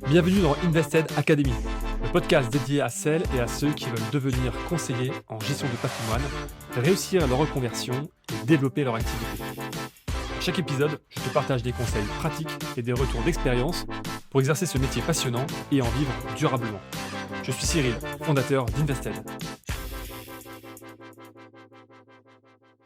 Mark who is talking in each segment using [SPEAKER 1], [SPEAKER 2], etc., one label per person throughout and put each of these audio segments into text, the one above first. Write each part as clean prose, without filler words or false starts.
[SPEAKER 1] Bienvenue dans Invested Academy, le podcast dédié à celles et à ceux qui veulent devenir conseillers en gestion de patrimoine, réussir leur reconversion et développer leur activité. À chaque épisode, je te partage des conseils pratiques et des retours d'expérience pour exercer ce métier passionnant et en vivre durablement. Je suis Cyril, fondateur d'Invested.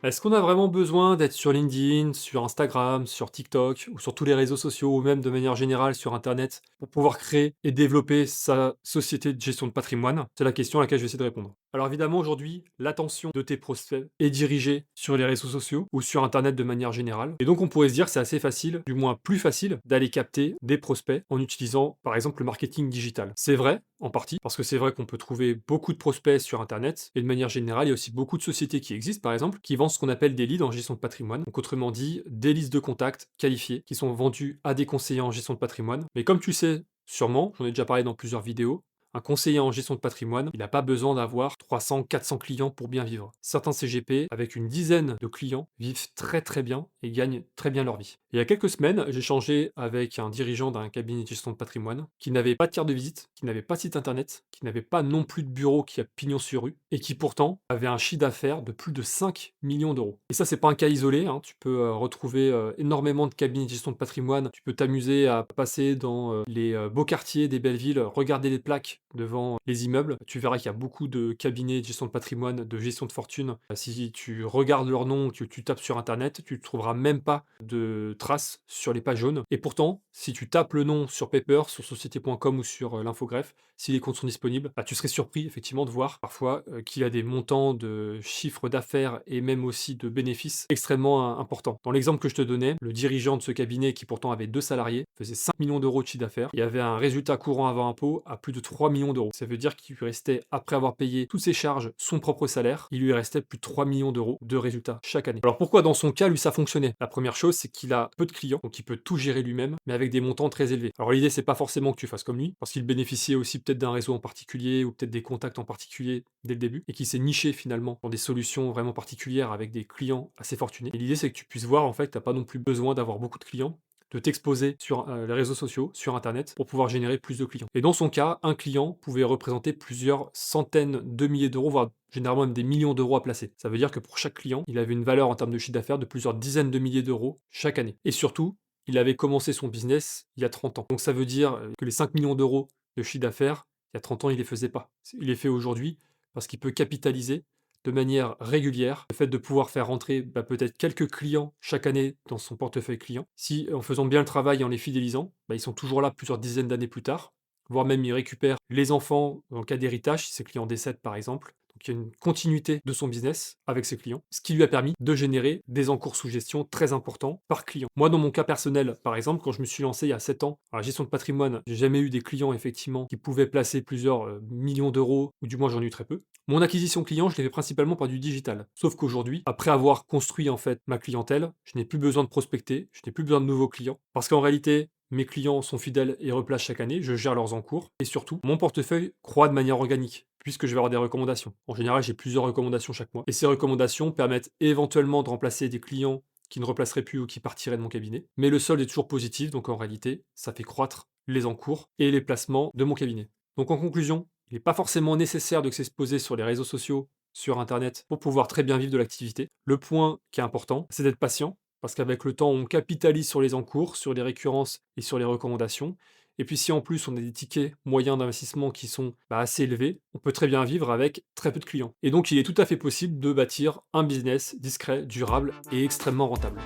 [SPEAKER 1] Est-ce qu'on a vraiment besoin d'être sur LinkedIn, sur Instagram, sur TikTok ou sur tous les réseaux sociaux ou même de manière générale sur Internet pour pouvoir créer et développer sa société de gestion de patrimoine? C'est la question à laquelle je vais essayer de répondre. Alors évidemment, aujourd'hui, l'attention de tes prospects est dirigée sur les réseaux sociaux ou sur Internet de manière générale. Et donc on pourrait se dire que c'est assez facile, du moins plus facile, d'aller capter des prospects en utilisant par exemple le marketing digital. C'est vrai, en partie, parce que c'est vrai qu'on peut trouver beaucoup de prospects sur Internet, et de manière générale, il y a aussi beaucoup de sociétés qui existent, par exemple, qui vendent ce qu'on appelle des leads en gestion de patrimoine, donc autrement dit, des listes de contacts qualifiés, qui sont vendus à des conseillers en gestion de patrimoine. Mais comme tu le sais, sûrement, j'en ai déjà parlé dans plusieurs vidéos, un conseiller en gestion de patrimoine, il n'a pas besoin d'avoir 300, 400 clients pour bien vivre. Certains CGP, avec une dizaine de clients, vivent très très bien et gagnent très bien leur vie. Il y a quelques semaines, j'ai échangé avec un dirigeant d'un cabinet de gestion de patrimoine qui n'avait pas de carte de visite, qui n'avait pas de site internet, qui n'avait pas non plus de bureau qui a pignon sur rue et qui pourtant avait un chiffre d'affaires de plus de 5 millions d'euros. Et ça, c'est pas un cas isolé, hein. Tu peux retrouver énormément de cabinets de gestion de patrimoine. Tu peux t'amuser à passer dans les beaux quartiers des belles villes, regarder les plaques devant les immeubles. Tu verras qu'il y a beaucoup de cabinets de gestion de patrimoine, de gestion de fortune. Si tu regardes leur nom, que tu tapes sur internet, tu ne trouveras même pas de traces sur les pages jaunes. Et pourtant, si tu tapes le nom sur Paper, sur société.com ou sur l'infogreffe, si les comptes sont disponibles, tu serais surpris effectivement de voir parfois qu'il y a des montants de chiffre d'affaires et même aussi de bénéfices extrêmement importants. Dans l'exemple que je te donnais, le dirigeant de ce cabinet qui pourtant avait 2 salariés faisait 5 millions d'euros de chiffre d'affaires. Il y avait un résultat courant avant impôt à plus de 3 millions d'euros. Ça veut dire qu'il lui restait, après avoir payé toutes ses charges, son propre salaire, il lui restait plus de 3 millions d'euros de résultats chaque année. Alors pourquoi dans son cas, lui, ça fonctionnait? La première chose, c'est qu'il a peu de clients, donc il peut tout gérer lui-même, mais avec des montants très élevés. Alors l'idée, c'est pas forcément que tu fasses comme lui, parce qu'il bénéficiait aussi peut-être d'un réseau en particulier, ou peut-être des contacts en particulier dès le début, et qui s'est niché finalement dans des solutions vraiment particulières avec des clients assez fortunés. Et l'idée, c'est que tu puisses voir, en fait, que tu n'as pas non plus besoin d'avoir beaucoup de clients, de t'exposer sur les réseaux sociaux, sur Internet, pour pouvoir générer plus de clients. Et dans son cas, un client pouvait représenter plusieurs centaines de milliers d'euros, voire généralement même des millions d'euros à placer. Ça veut dire que pour chaque client, il avait une valeur en termes de chiffre d'affaires de plusieurs dizaines de milliers d'euros chaque année. Et surtout, il avait commencé son business il y a 30 ans. Donc ça veut dire que les 5 millions d'euros de chiffre d'affaires, il y a 30 ans, il ne les faisait pas. Il les fait aujourd'hui parce qu'il peut capitaliser de manière régulière, le fait de pouvoir faire rentrer peut-être quelques clients chaque année dans son portefeuille client, si en faisant bien le travail et en les fidélisant, ils sont toujours là plusieurs dizaines d'années plus tard, voire même ils récupèrent les enfants dans le cas d'héritage, si ses clients décèdent par exemple. Donc il y a une continuité de son business avec ses clients, ce qui lui a permis de générer des encours sous gestion très importants par client. Moi, dans mon cas personnel, par exemple, quand je me suis lancé il y a 7 ans à la gestion de patrimoine, j'ai jamais eu des clients effectivement qui pouvaient placer plusieurs millions d'euros, ou du moins j'en ai eu très peu. Mon acquisition client, je l'ai fait principalement par du digital. Sauf qu'aujourd'hui, après avoir construit en fait ma clientèle, je n'ai plus besoin de prospecter, je n'ai plus besoin de nouveaux clients. Parce qu'en réalité, mes clients sont fidèles et replacent chaque année, je gère leurs encours, et surtout, mon portefeuille croît de manière organique, puisque je vais avoir des recommandations. En général, j'ai plusieurs recommandations chaque mois. Et ces recommandations permettent éventuellement de remplacer des clients qui ne replaceraient plus ou qui partiraient de mon cabinet. Mais le solde est toujours positif, donc en réalité, ça fait croître les encours et les placements de mon cabinet. Donc en conclusion, il n'est pas forcément nécessaire de s'exposer sur les réseaux sociaux, sur Internet, pour pouvoir très bien vivre de l'activité. Le point qui est important, c'est d'être patient, parce qu'avec le temps, on capitalise sur les encours, sur les récurrences et sur les recommandations. Et puis si en plus on a des tickets moyens d'investissement qui sont assez élevés, on peut très bien vivre avec très peu de clients. Et donc il est tout à fait possible de bâtir un business discret, durable et extrêmement rentable.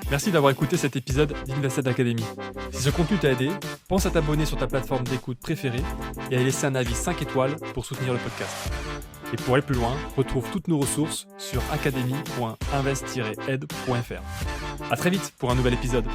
[SPEAKER 1] Merci d'avoir écouté cet épisode d'Invested Academy. Si ce contenu t'a aidé, pense à t'abonner sur ta plateforme d'écoute préférée et à laisser un avis 5 étoiles pour soutenir le podcast. Et pour aller plus loin, retrouve toutes nos ressources sur academy.invest-ed.fr. À très vite pour un nouvel épisode.